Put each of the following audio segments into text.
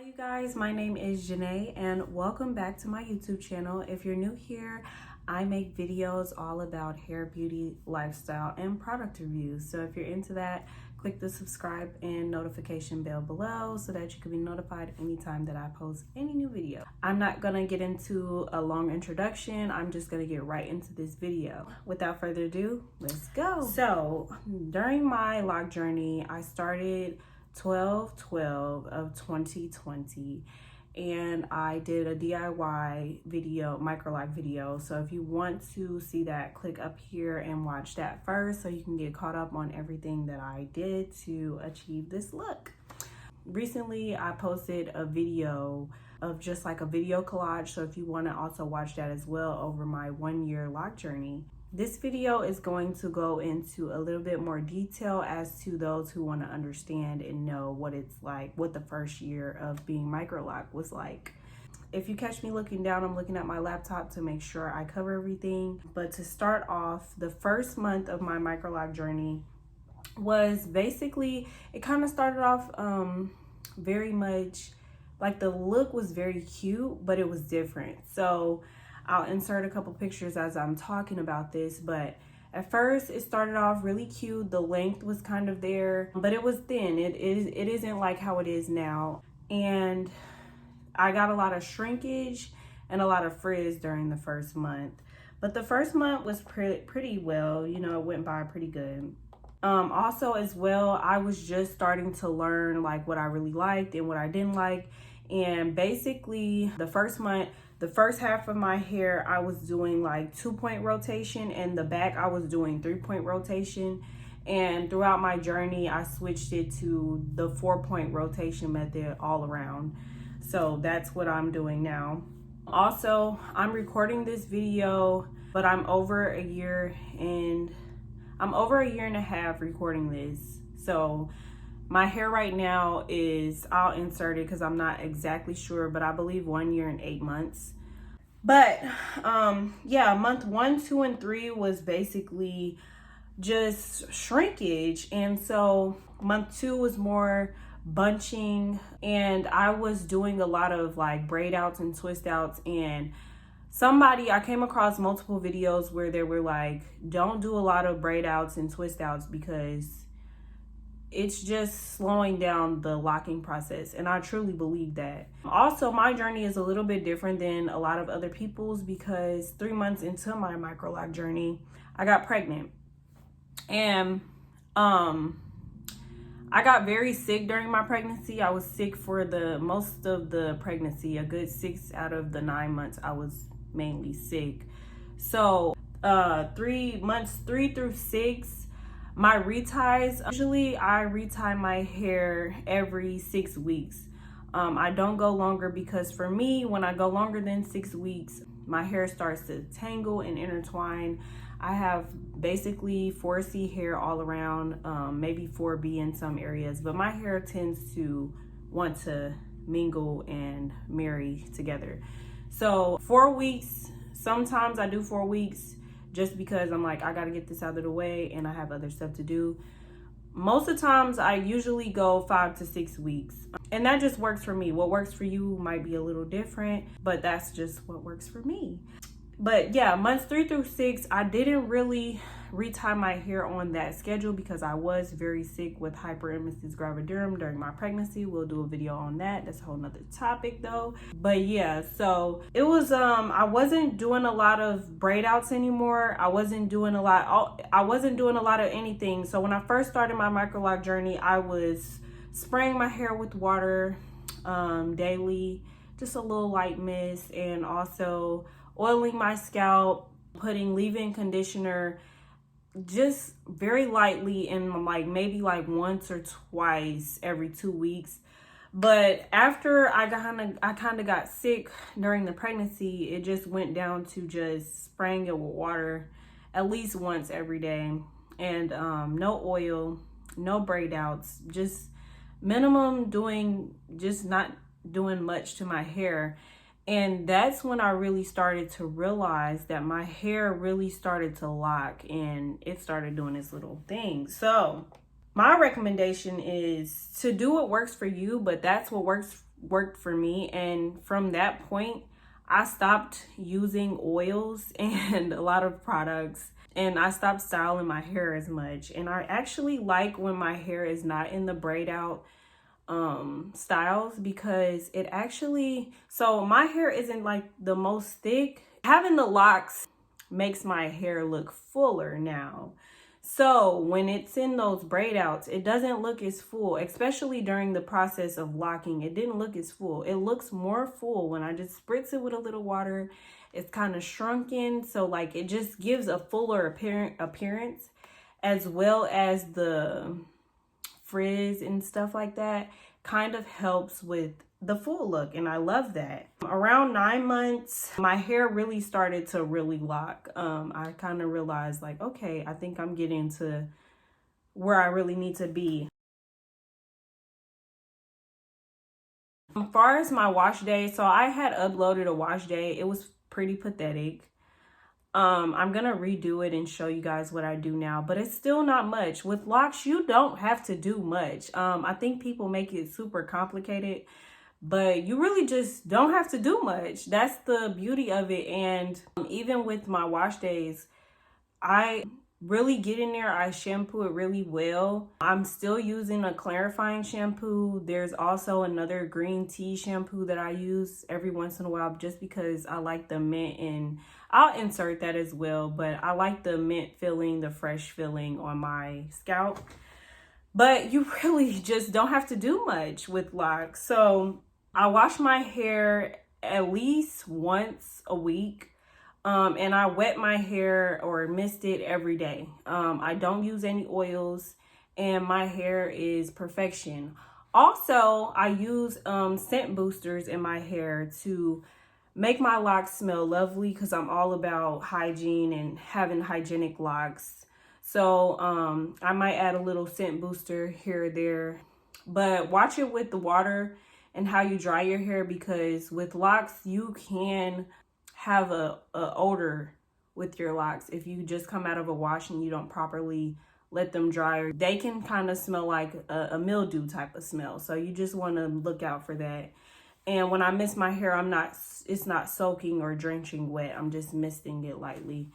Hi you guys, my name is Jenée and welcome back to my YouTube channel. If you're new here, I make videos all about hair, beauty, lifestyle, and product reviews. So if you're into that, click the subscribe and notification bell below so that you can be notified anytime that I post any new video. I'm not gonna get into a long introduction. I'm just gonna get right into this video. Without further ado, let's go. So during my loc journey, I started 12/12 of 2020 and I did a DIY video, MicroLoc video. So if you want to see that, click up here and watch that first so you can get caught up on everything that I did to achieve this look. Recently I posted a video of just like a video collage, so if you want to also watch that as well over my 1-year loc journey. This video is going to go into a little bit more detail as to those who want to understand and know what it's like, what the first year of being MicroLoc was like. If you catch me looking down, I'm looking at my laptop to make sure I cover everything. But to start off, the first month of my MicroLoc journey was basically, it kind of started off very much like the look was very cute, but it was different. So I'll insert a couple pictures as I'm talking about this, but at first it started off really cute. The length was kind of there, but it was thin. It isn't like how it is now. And I got a lot of shrinkage and a lot of frizz during the first month. But the first month was pretty well, you know, it went by pretty good. Also as well, I was just starting to learn like what I really liked and what I didn't like. And basically the first month, the first half of my hair, I was doing like 2-point rotation, and the back I was doing 3-point rotation. And throughout my journey, I switched it to the 4-point rotation method all around. So that's what I'm doing now. Also, I'm recording this video, but I'm over a year and a half recording this. So my hair right now is, I'll insert it because I'm not exactly sure, but I believe 1 year and 8 months. But yeah, month 1, 2, and 3 was basically just shrinkage. And so month 2 was more bunching, and I was doing a lot of like braid outs and twist outs. And I came across multiple videos where they were like, don't do a lot of braid outs and twist outs because it's just slowing down the locking process. And I truly believe that. Also, my journey is a little bit different than a lot of other people's because 3 months into my MicroLoc journey, I got pregnant. And I got very sick during my pregnancy. I was sick for the most of the pregnancy. A good 6 out of the 9 months I was mainly sick. So 3 through 6, my reties, usually I retie my hair every 6 weeks. I don't go longer because for me, when I go longer than 6 weeks, my hair starts to tangle and intertwine. I have basically 4C hair all around, maybe 4B in some areas, but my hair tends to want to mingle and marry together. So 4 weeks, sometimes I do 4 weeks, just because I'm like, I gotta get this out of the way and I have other stuff to do. Most of the times I usually go 5 to 6 weeks, and that just works for me. What works for you might be a little different, but that's just what works for me. But yeah, months 3 through 6, I didn't really retie my hair on that schedule because I was very sick with hyperemesis gravidarum during my pregnancy. We'll do a video on that. That's a whole nother topic though. But yeah, so it was, I wasn't doing a lot of braid outs anymore. I wasn't doing a lot of anything. So when I first started my MicroLoc journey, I was spraying my hair with water daily, just a little light mist, and also oiling my scalp, putting leave-in conditioner just very lightly in like maybe like once or twice every 2 weeks. But after I kind of got sick during the pregnancy, it just went down to just spraying it with water at least once every day, and no oil, no braid outs, just minimum just not doing much to my hair. And that's when I really started to realize that my hair really started to lock and it started doing its little thing. So my recommendation is to do what works for you, but that's what works worked for me. And from that point, I stopped using oils and a lot of products, and I stopped styling my hair as much. And I actually like when my hair is not in the braid out styles, because it actually, so my hair isn't like the most thick. Having the locks makes my hair look fuller now. So when it's in those braid outs, it doesn't look as full, especially during the process of locking. It didn't look as full. It looks more full when I just spritz it with a little water. It's kind of shrunken. So like it just gives a fuller appearance, as well as the frizz and stuff like that kind of helps with the full look, and I love that. Around 9 months, my hair really started to really lock. I kind of realized like, okay, I think I'm getting to where I really need to be. As far as my wash day, so I had uploaded a wash day. It was pretty pathetic. I'm gonna redo it and show you guys what I do now, but it's still not much. With locks, you don't have to do much. I think people make it super complicated, but you really just don't have to do much. That's the beauty of it. And even with my wash days, I really get in there. I shampoo it really well. I'm still using a clarifying shampoo. There's also another green tea shampoo that I use every once in a while, just because I like the mint, and I'll insert that as well. But I like the mint feeling, the fresh feeling on my scalp. But you really just don't have to do much with locks. So I wash my hair at least once a week. And I wet my hair or mist it every day. I don't use any oils, and my hair is perfection. Also, I use scent boosters in my hair to make my locks smell lovely, because I'm all about hygiene and having hygienic locks. So I might add a little scent booster here or there, but watch it with the water and how you dry your hair, because with locks you can have a odor with your locks. If you just come out of a wash and you don't properly let them dry, they can kind of smell like a mildew type of smell. So you just want to look out for that. And when I mist my hair, it's not soaking or drenching wet. I'm just misting it lightly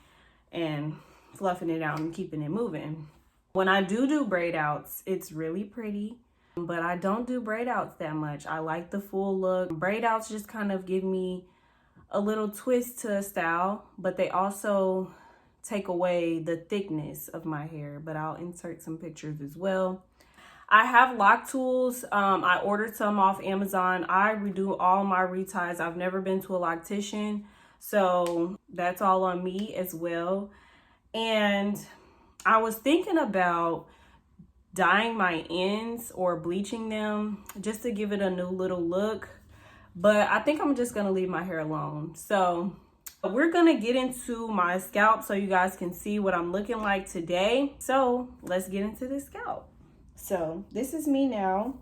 and fluffing it out and keeping it moving. When I do braid outs, it's really pretty, but I don't do braid outs that much. I like the full look. Braid outs just kind of give me a little twist to a style, but they also take away the thickness of my hair. But I'll insert some pictures as well. I have lock tools. I ordered some off Amazon. I redo all my reties. I've never been to a loctician, so that's all on me as well. And I was thinking about dyeing my ends or bleaching them just to give it a new little look. But I think I'm just gonna leave my hair alone. So we're gonna get into my scalp so you guys can see what I'm looking like today. So let's get into the scalp. So this is me now.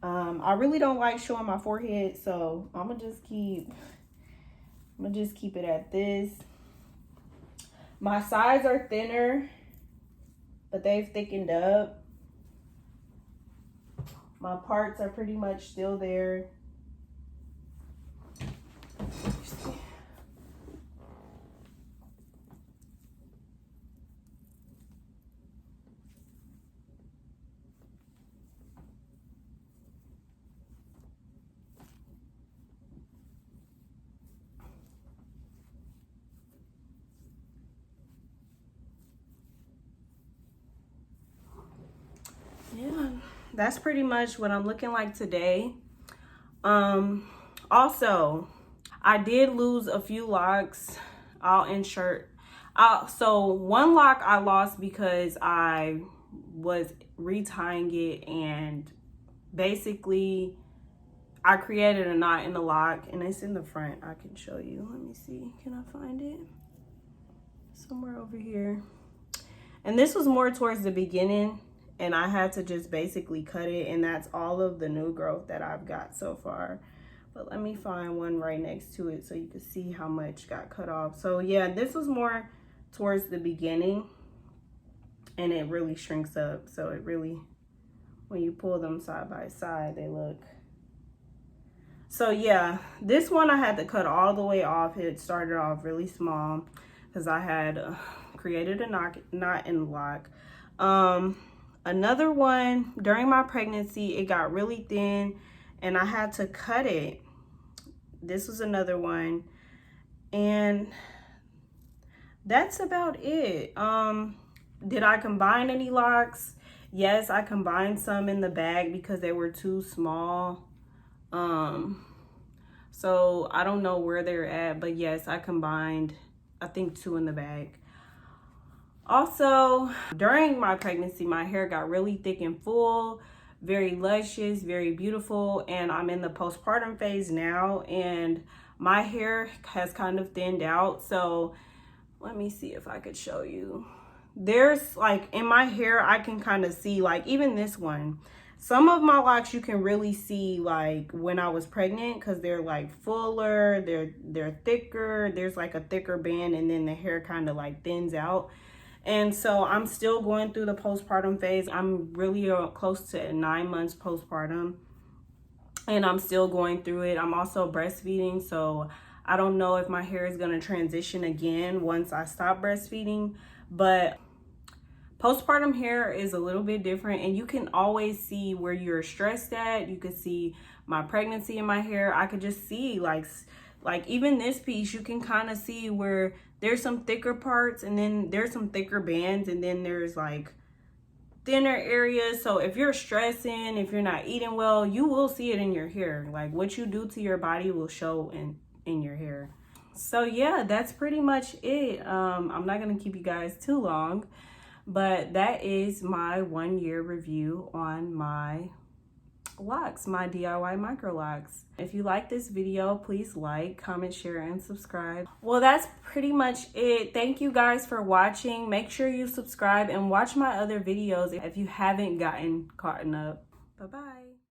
I really don't like showing my forehead, so I'm gonna just keep it at this. My sides are thinner, but they've thickened up. My parts are pretty much still there. Yeah, that's pretty much what I'm looking like today. Also, I did lose a few locks. I'll insert. So one lock I lost because I was retying it, and basically I created a knot in the lock, and it's in the front. I can show you. Let me see. Can I find it? Somewhere over here. And this was more towards the beginning, and I had to just basically cut it, and that's all of the new growth that I've got so far. But let me find one right next to it so you can see how much got cut off. So yeah, this was more towards the beginning, and it really shrinks up, so it really when you pull them side by side, they look. So yeah, this one I had to cut all the way off. It started off really small because I had created a knot in the lock. Another one, during my pregnancy, it got really thin and I had to cut it. This was another one. And that's about it. Did I combine any locks? Yes, I combined some in the bag because they were too small. So I don't know where they're at, but yes, I combined, I think 2 in the bag. Also, during my pregnancy, my hair got really thick and full, very luscious, very beautiful, and I'm in the postpartum phase now, and my hair has kind of thinned out. So let me see if I could show you. There's like in my hair, I can kind of see, like even this one, some of my locks you can really see like when I was pregnant because they're like fuller, they're thicker, there's like a thicker band, and then the hair kind of like thins out. And so I'm still going through the postpartum phase. I'm really close to 9 months postpartum, and I'm still going through it. I'm also breastfeeding, so I don't know if my hair is going to transition again once I stop breastfeeding, but postpartum hair is a little bit different, and you can always see where you're stressed at. You could see my pregnancy in my hair. I could just see like even this piece, you can kind of see where there's some thicker parts, and then there's some thicker bands, and then there's like thinner areas. So if you're stressing, if you're not eating well, you will see it in your hair. Like what you do to your body will show in your hair. So yeah, that's pretty much it. I'm not gonna keep you guys too long, but that is my 1 year review on my locks, my DIY micro locks. If you like this video, please like, comment, share, and subscribe. Well, that's pretty much it. Thank you guys for watching. Make sure you subscribe and watch my other videos if you haven't gotten caught up. Bye-bye.